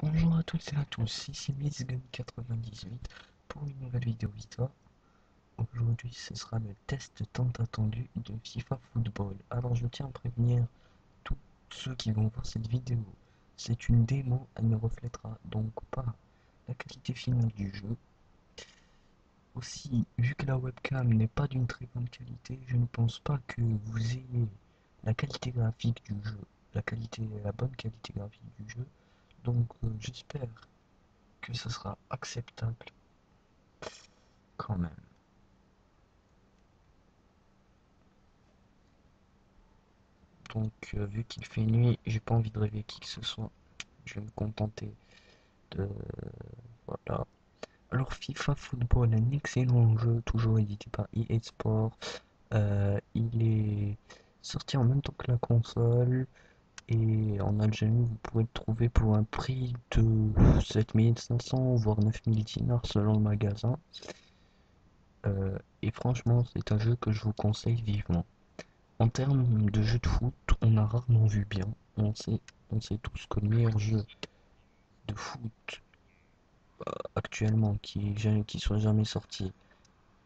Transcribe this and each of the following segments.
Bonjour à toutes et à tous, ici MissGun98 pour une nouvelle vidéo Vita. Aujourd'hui ce sera le test tant attendu de FIFA Football. Alors je tiens à prévenir tous ceux qui vont voir cette vidéo. C'est une démo, elle ne reflètera donc pas la qualité finale du jeu. Aussi, vu que la webcam n'est pas d'une très bonne qualité, je ne pense pas que vous ayez la qualité graphique du jeu, la bonne qualité graphique du jeu. Donc j'espère que ce sera acceptable quand même. Donc, vu qu'il fait nuit, j'ai pas envie de rêver qui que ce soit. Je vais me contenter de. Voilà. Alors, FIFA Football, un excellent jeu, toujours édité par EA Sports. Il est sorti en même temps que la console. Et en Algérie, vous pourrez le trouver pour un prix de 7500 voire 9000 dinars selon le magasin. Et franchement, c'est un jeu que je vous conseille vivement. En termes de jeu de foot, on a rarement vu bien. On sait tous que le meilleur jeu de foot actuellement qui soit jamais sorti,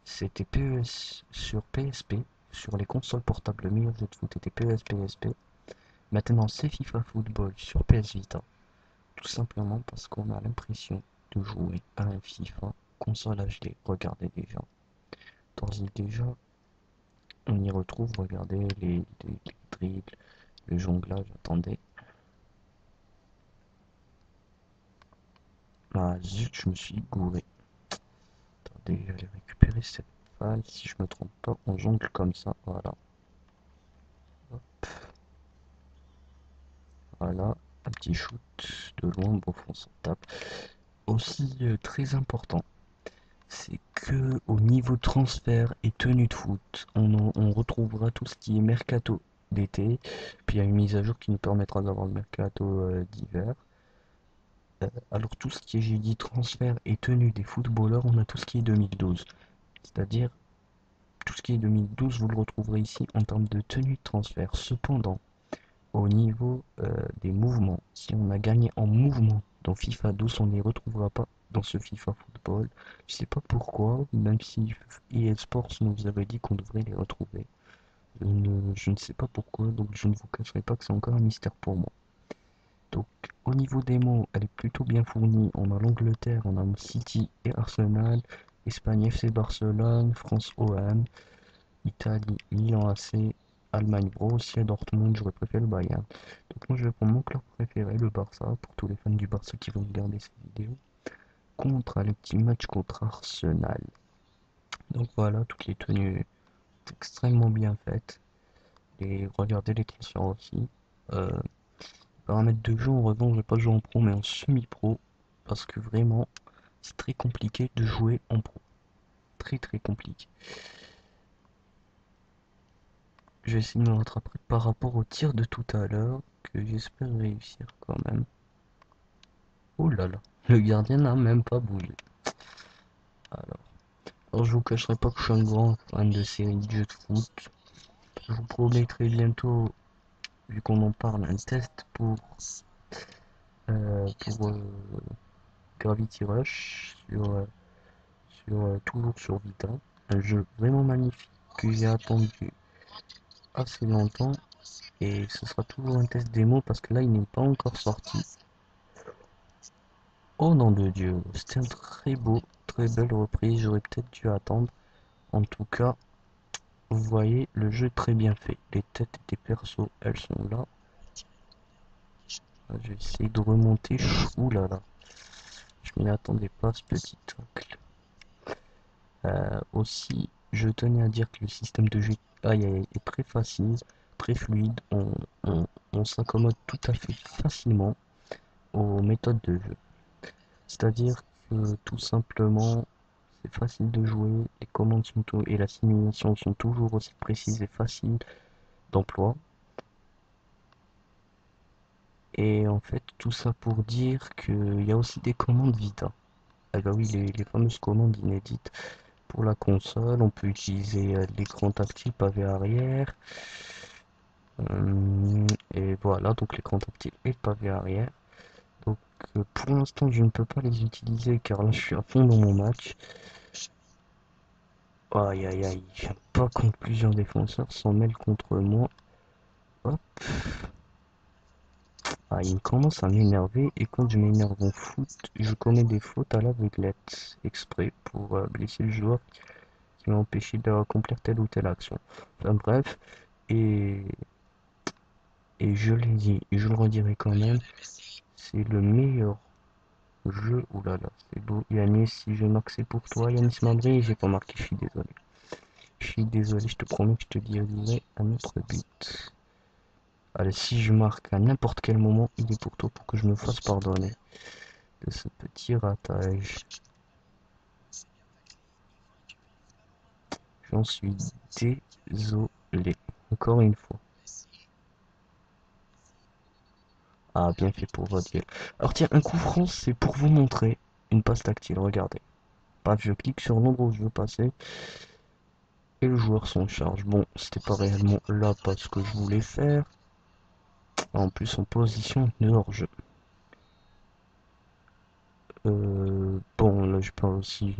c'était PES sur PSP. Sur les consoles portables, le meilleur jeu de foot était PES PSP. Maintenant, c'est FIFA Football sur PS Vita. Tout simplement parce qu'on a l'impression de jouer à un FIFA console HD. Regardez déjà. D'ores et déjà, on y retrouve, regardez les dribbles, le jonglage. Attendez. Ah zut, je me suis gouré. Attendez, j'allais récupérer cette balle. Si je me trompe pas, on jongle comme ça. Voilà. Hop, voilà. Un petit shoot de loin. Bon, on s'en tape. Aussi, très important, c'est que au niveau transfert et tenue de foot, on retrouvera tout ce qui est mercato d'été. Puis il y a une mise à jour qui nous permettra d'avoir le mercato d'hiver. Alors tout ce qui est, j'ai dit, transfert et tenue des footballeurs, on a tout ce qui est 2012. C'est-à-dire tout ce qui est 2012, vous le retrouverez ici en termes de tenue de transfert. Cependant, au niveau des mouvements, si on a gagné en mouvement dans FIFA 12, on ne les retrouvera pas dans ce FIFA Football. Je sais pas pourquoi, même si EA Sports nous avait dit qu'on devrait les retrouver. Je ne sais pas pourquoi, donc je ne vous cacherai pas que c'est encore un mystère pour moi. Donc, au niveau des mots, elle est plutôt bien fournie. On a l'Angleterre, on a City et Arsenal, Espagne FC Barcelone, France OM, Italie, Milan AC, Allemagne, Borussia Dortmund, j'aurais préféré le Bayern. Donc moi je vais prendre mon club préféré, le Barça, pour tous les fans du Barça qui vont regarder cette vidéo, contre le petit match contre Arsenal. Donc voilà, toutes les tenues extrêmement bien faites. Et regardez les transferts aussi. Euh, Paramètres de jeu, en revanche, je vais pas jouer en pro mais en semi-pro, parce que vraiment, c'est très compliqué de jouer en pro. Très très compliqué. Je vais essayer de me rattraper par rapport au tir de tout à l'heure, que j'espère réussir quand même. Oh là là, le gardien n'a même pas bougé. Alors je vous cacherai pas que je suis un grand fan de séries de jeux de foot. Je vous promettrai bientôt, vu qu'on en parle, un test pour Gravity Rush toujours sur Vita. Un jeu vraiment magnifique que j'ai attendu assez longtemps et ce sera toujours un test démo parce que là il n'est pas encore sorti. Oh nom de Dieu, c'était un très beau, très belle reprise, j'aurais peut-être dû attendre. En tout cas, vous voyez le jeu très bien fait. Les têtes des persos, elles sont là. Je vais essayer de remonter. Ouh là là, je m'y attendais pas ce petit tacle. Aussi, je tenais à dire que le système de jeu est très facile, très fluide. On s'accommode tout à fait facilement aux méthodes de jeu. C'est-à-dire que tout simplement, c'est facile de jouer, les commandes et la simulation sont toujours aussi précises et faciles d'emploi. Et en fait, tout ça pour dire qu'il y a aussi des commandes Vita. Ah bah oui, les fameuses commandes inédites pour la console. On peut utiliser l'écran tactile pavé arrière. Et voilà, donc l'écran tactile et pavé arrière. Donc pour l'instant je ne peux pas les utiliser car là je suis à fond dans mon match. Aïe aïe aïe, j'aime pas quand plusieurs défenseurs s'en mêlent contre moi. Hop. Ah, il commence à m'énerver et quand je m'énerve en foot, je commets des fautes à l'aveuglette, exprès pour blesser le joueur qui m'a empêché d'accomplir telle ou telle action. Enfin bref, et, et je l'ai dit, et je le redirai quand même, c'est le meilleur jeu. Oulala, c'est beau. Yanis, si je marque c'est pour toi. Yanis Mabry, j'ai pas marqué, je suis désolé. Je suis désolé, je te promets que je te dirai un autre but. Allez, si je marque à n'importe quel moment, il est pour toi pour que je me fasse pardonner de ce petit ratage. J'en suis désolé. Encore une fois. Ah, bien fait pour votre gueule. Alors tiens, un coup franc, c'est pour vous montrer une passe tactile. Regardez. Paf, je clique sur l'endroit où je veux passer et le joueur s'en charge. Bon, c'était pas réellement la passe que je voulais faire. En plus, en position de hors-jeu. Bon, là, je peux aussi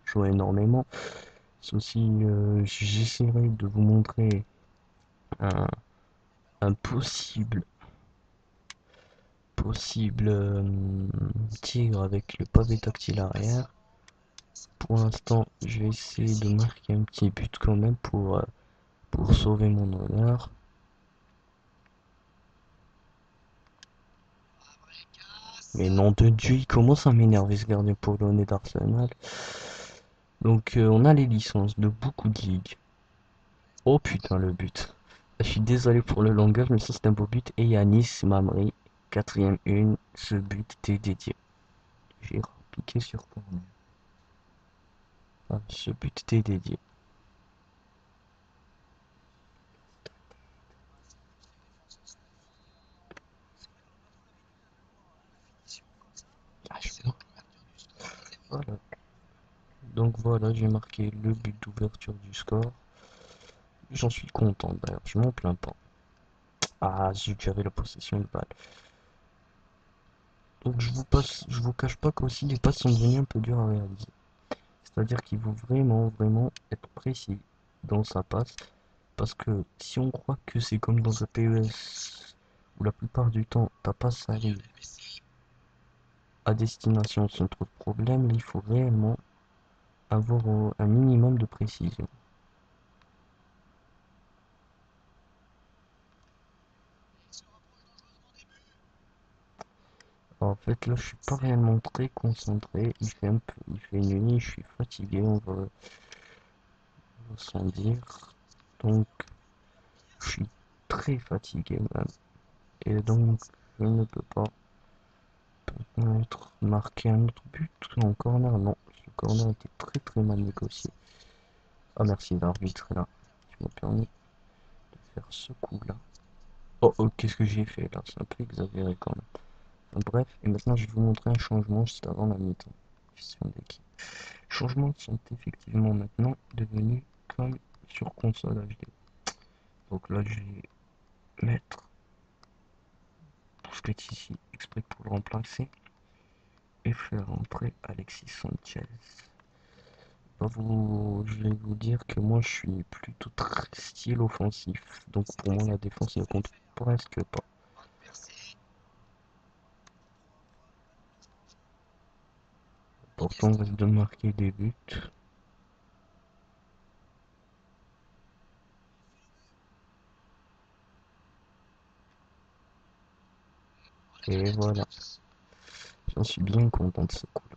jouer énormément. C'est aussi, j'essaierai de vous montrer un, un possible tigre avec le pavé tactile arrière. Pour l'instant, je vais essayer de marquer un petit but quand même pour sauver mon honneur. Mais nom de Dieu, il commence à m'énerver ce gardien polonais d'Arsenal. Donc on a les licences de beaucoup de ligues. Oh putain le but. Je suis désolé pour le langage, mais ça c'est un beau but. Et Yanis Mamri, quatrième une, ce but t'est dédié. J'ai piqué sur corner. Ah, ce but t'est dédié. Ah, voilà. Donc voilà, j'ai marqué le but d'ouverture du score. J'en suis content d'ailleurs, je m'en plains pas. Ah zut, j'avais la possession de balle. Donc je vous cache pas qu'aussi les passes sont devenues un peu dures à réaliser. C'est-à-dire qu'il faut vraiment être précis dans sa passe. Parce que si on croit que c'est comme dans un PES où la plupart du temps ta passe arrive à destination sans trop de problèmes, il faut réellement avoir un minimum de précision. En fait là je suis pas réellement très concentré, il fait nuit, je suis fatigué, on va s'en dire. Donc je suis très fatigué même. Et donc je ne peux pas peut-être marquer un autre but en corner. Non, ce corner était très mal négocié. Ah merci l'arbitre là, qui m'a permis de faire ce coup là. Oh, qu'est-ce que j'ai fait là? C'est un peu exagéré quand même. Enfin, bref, et maintenant je vais vous montrer un changement juste avant la mi-temps. Gestion d'équipe. Les changements sont effectivement maintenant devenus comme sur console HD. Donc là je vais mettre Busquets ici exprès pour le remplacer et faire entrer Alexis Sanchez. Je vais vous dire que moi je suis plutôt très style offensif, donc pour moi la défense ne compte presque pas. Pourtant reste de marquer des buts. Et voilà, j'en suis bien content de ce coup-là.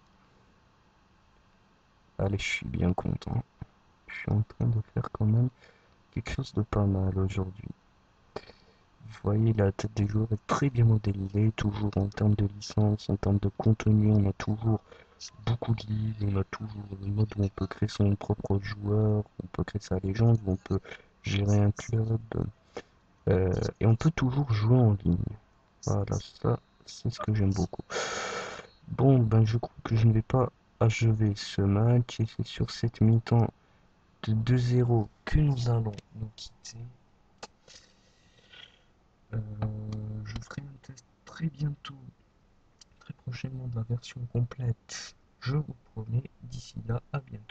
Allez, je suis bien content. Je suis en train de faire quand même quelque chose de pas mal aujourd'hui. Vous voyez, la tête des joueurs est très bien modélisée, toujours en termes de licence, en termes de contenu, on a toujours beaucoup de ligues, on a toujours le mode où on peut créer son propre joueur, on peut créer sa légende, où on peut gérer un club, et on peut toujours jouer en ligne. Voilà, ça, c'est ce que j'aime beaucoup. Bon, ben je crois que je ne vais pas achever ce match, et c'est sur cette mi-temps de 2-0 que nous allons nous quitter. Euh, je ferai un test très bientôt prochainement de la version complète, je vous promets. D'ici là, à bientôt.